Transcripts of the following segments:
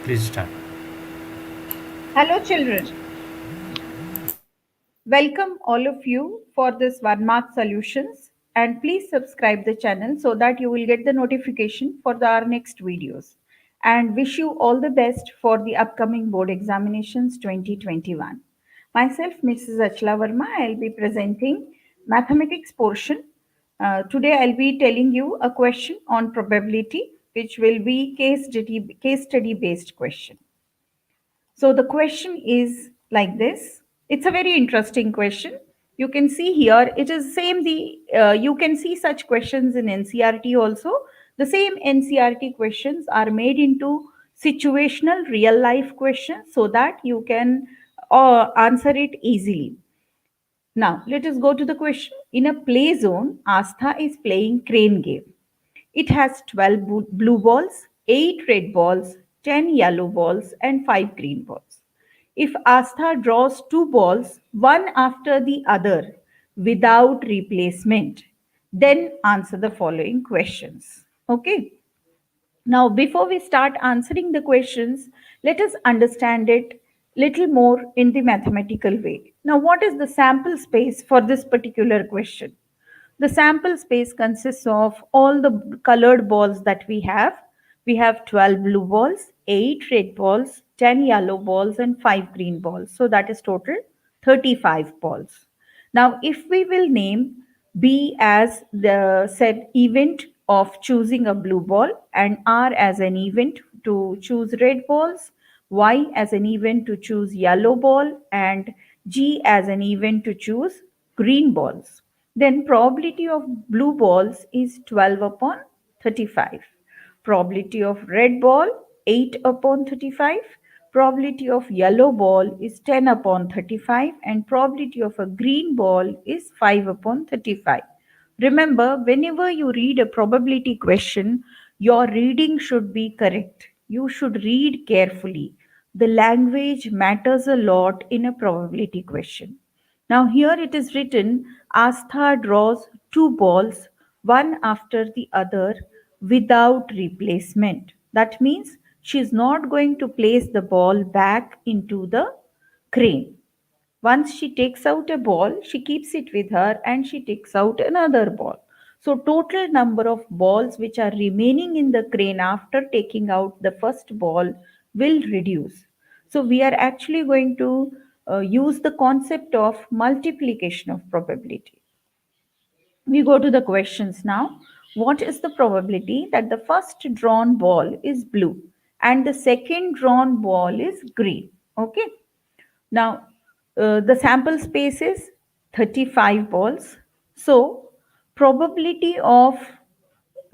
Please start. Hello children, welcome all of you for this 1 mark solutions and please subscribe the channel so that you will get the notification for our next videos and wish you all the best for the upcoming board examinations 2021. Myself Mrs. Achla Verma, I'll be presenting mathematics portion. Today I'll be telling you a question on probability which will be case study based question. So the question is like this. It's a very interesting question. You can see here it is same the you can see such questions in NCERT also. The same NCERT questions are made into situational real life questions so that you can answer it easily. Now let us go to the question. In a play zone, Astha is playing crane game. It has 12 blue balls, 8 red balls, 10 yellow balls, and 5 green balls. If Astha draws 2 balls, one after the other, without replacement, then answer the following questions. Okay. Now, before we start answering the questions, let us understand it little more in the mathematical way. Now, what is the sample space for this particular question? The sample space consists of all the colored balls that we have. We have 12 blue balls, 8 red balls, 10 yellow balls, and 5 green balls. So that is total 35 balls. Now, if we will name B as the said event of choosing a blue ball and R as an event to choose red balls, Y as an event to choose yellow ball, and G as an event to choose green balls, then probability of blue balls is 12 upon 35. Probability of red ball 8 upon 35. Probability of yellow ball is 10 upon 35 and probability of a green ball is 5 upon 35. Remember, whenever you read a probability question, your reading should be correct. You should read carefully. The language matters a lot in a probability question. Now, here it is written Astha draws 2 balls, one after the other, without replacement. That means she is not going to place the ball back into the crane. Once she takes out a ball, she keeps it with her and she takes out another ball. So, total number of balls which are remaining in the crane after taking out the first ball will reduce. So, we are actually going to use the concept of multiplication of probability. We go to the questions now. What is the probability that the first drawn ball is blue and the second drawn ball is green? Okay. Now, the sample space is 35 balls. So, probability of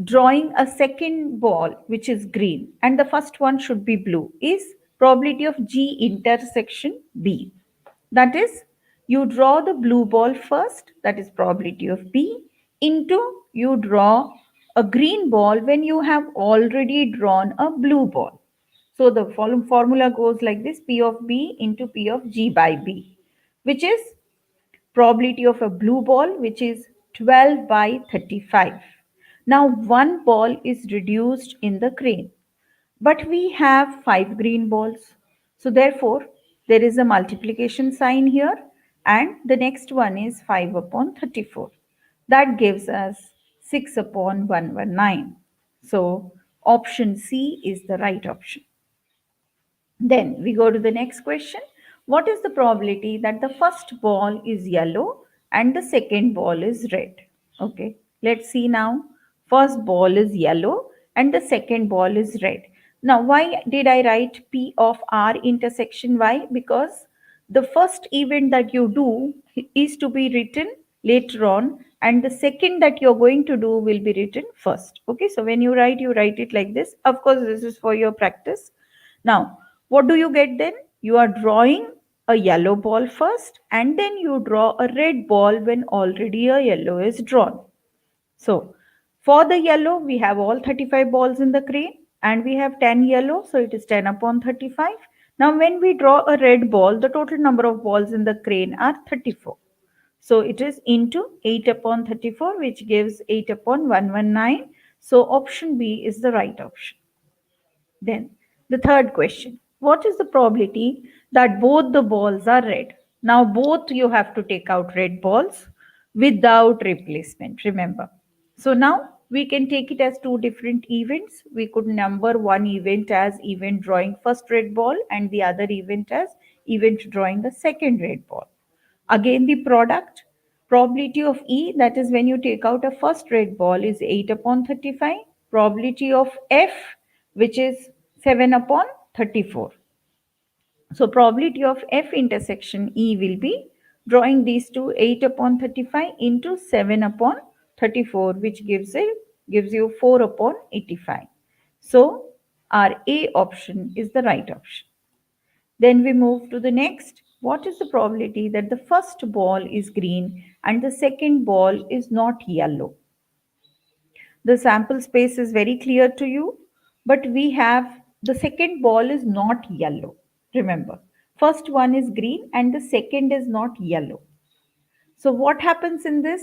drawing a second ball which is green and the first one should be blue is probability of G intersection B. That is, you draw the blue ball first, that is probability of B, into you draw a green ball when you have already drawn a blue ball. So the following formula goes like this: P of B into P of G by B, which is probability of a blue ball, which is 12 by 35. Now one ball is reduced in the crane, but we have 5 green balls. So therefore, there is a multiplication sign here, and the next one is 5 upon 34. That gives us 6 upon 119. So option C is the right option. Then we go to the next question. What is the probability that the first ball is yellow and the second ball is red? Okay, let's see now. First ball is yellow and the second ball is red. Now, why did I write P of R intersection Y? Because the first event that you do is to be written later on, and the second that you're going to do will be written first. Okay, so when you write it like this. Of course, this is for your practice. Now, what do you get then? You are drawing a yellow ball first and then you draw a red ball when already a yellow is drawn. So, for the yellow, we have all 35 balls in the crane and we have 10 yellow, so it is 10 upon 35. Now, when we draw a red ball, the total number of balls in the crane are 34. So, it is into 8 upon 34, which gives 8 upon 119. So, option B is the right option. Then The third question, what is the probability that both the balls are red? Now both you have to take out red balls without replacement, remember. So now we can take it as two different events. We could number one event as event drawing first red ball and the other event as event drawing a second red ball. Again the product, probability of E, that is when you take out a first red ball, is 8 upon 35. Probability of F, which is 7 upon 34. So probability of F intersection E will be drawing these two 8 upon 35 into 7 upon 34, which gives you 4 upon 85. So our A option is the right option. Then we move to the next. What is the probability that the first ball is green and the second ball is not yellow? The sample space is very clear to you, but we have the second ball is not yellow. Remember, first one is green and the second is not yellow. So what happens in this?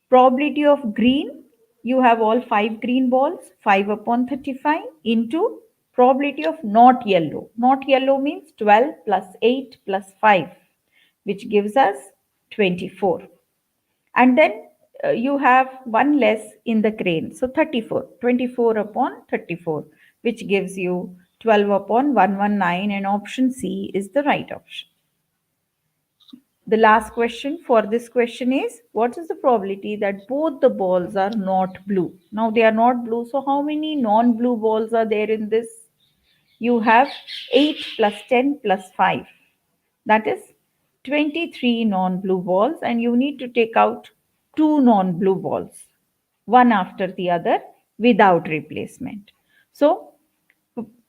Probability of green, you have all 5 green balls, 5 upon 35 into probability of not yellow. Not yellow means 12 plus 8 plus 5, which gives us 24. And then you have one less in the crane. So 34, 24 upon 34, which gives you 12 upon 119, and option C is the right option. The last question for this question is, what is the probability that both the balls are not blue? Now they are not blue, so how many non-blue balls are there in this? You have 8 plus 10 plus 5. That is 23 non-blue balls, and you need to take out 2 non-blue balls, one after the other without replacement. So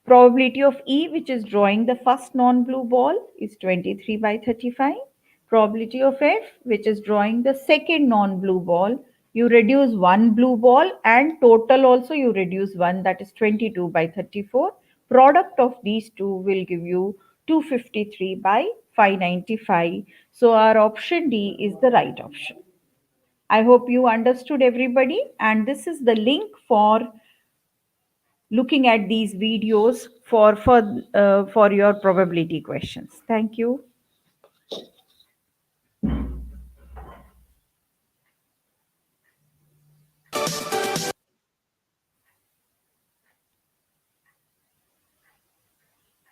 probability of E, which is drawing the first non-blue ball, is 23 by 35. Probability of F, which is drawing the second non-blue ball, you reduce one blue ball and total also you reduce one, that is 22 by 34. Product of these two will give you 253 by 595. So our option D is the right option. I hope you understood everybody, and this is the link for looking at these videos for your probability questions. Thank you.